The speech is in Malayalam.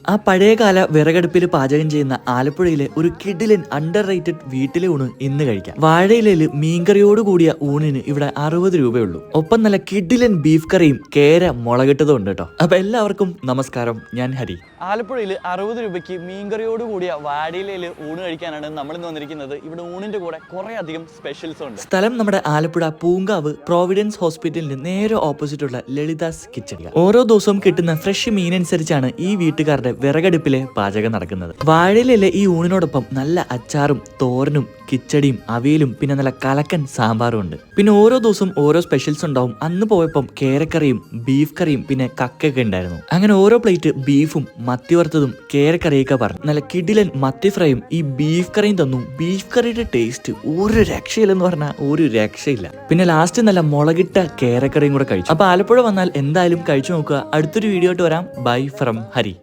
ആ പഴയകാല വിറകടുപ്പിൽ പാചകം ചെയ്യുന്ന ആലപ്പുഴയിലെ ഒരു കിഡിലൻ അണ്ടർ റേറ്റഡ് വീട്ടിലെ ഊണ് ഇന്ന് കഴിക്കാം. വാഴയിലയിൽ മീൻകറിയോട് കൂടിയ ഊണിന് ഇവിടെ 60 രൂപയുള്ളൂ. ഒപ്പം നല്ല കിഡിലൻ ബീഫ് കറിയും കേര മുളകിട്ടതും ഉണ്ട് കേട്ടോ. അപ്പൊ എല്ലാവർക്കും നമസ്കാരം, ഞാൻ ഹരി. ആലപ്പുഴയിൽ 60 രൂപയ്ക്ക് മീൻകറിയോട് കൂടിയ വാഴയിലയിൽ ഊണ് കഴിക്കാനാണ് നമ്മൾ ഇന്ന് വന്നിരിക്കുന്നത്. ഇവിടെ ഊണിന്റെ കൂടെ കുറെ അധികം സ്പെഷ്യൽസ് ഉണ്ട്. സ്ഥലം നമ്മുടെ ആലപ്പുഴ പൂങ്കാവ് പ്രോവിഡൻസ് ഹോസ്പിറ്റലിന് നേരെ ഓപ്പോസിറ്റ് ഉള്ള ലളിതാസ് കിച്ചൺ. ഓരോ ദിവസവും കിട്ടുന്ന ഫ്രഷ് മീൻ അനുസരിച്ചാണ് ഈ വീട്ടുകാരുടെ വിറകടുപ്പിലെ പാചകം നടക്കുന്നത്. വാഴയിലെ ഈ ഊണിനോടൊപ്പം നല്ല അച്ചാറും തോരനും കിച്ചടിയും അവിയലും പിന്നെ നല്ല കലക്കൻ സാമ്പാറും ഉണ്ട്. പിന്നെ ഓരോ ദിവസവും ഓരോ സ്പെഷ്യൽസ് ഉണ്ടാവും. അന്ന് പോയപ്പം കേരക്കറിയും ബീഫ് കറിയും പിന്നെ കക്കയൊക്കെ ഉണ്ടായിരുന്നു. അങ്ങനെ ഓരോ പ്ലേറ്റ് ബീഫും മത്തി വറുത്തതും കേരക്കറിയൊക്കെ പറഞ്ഞു. നല്ല കിടിലൻ മത്തി ഫ്രൈയും ഈ ബീഫ് കറിയും തന്നു. ബീഫ് കറിയുടെ ടേസ്റ്റ് ഒരു രക്ഷയില്ലെന്ന് പറഞ്ഞാൽ ഒരു രക്ഷയില്ല. പിന്നെ ലാസ്റ്റ് നല്ല മുളകിട്ട കേരക്കറിയും കൂടെ കഴിച്ചു. അപ്പൊ ആലപ്പുഴ വന്നാൽ എന്തായാലും കഴിച്ചു നോക്കുക. അടുത്തൊരു വീഡിയോ ആയിട്ട് വരാം. Bye from Hari.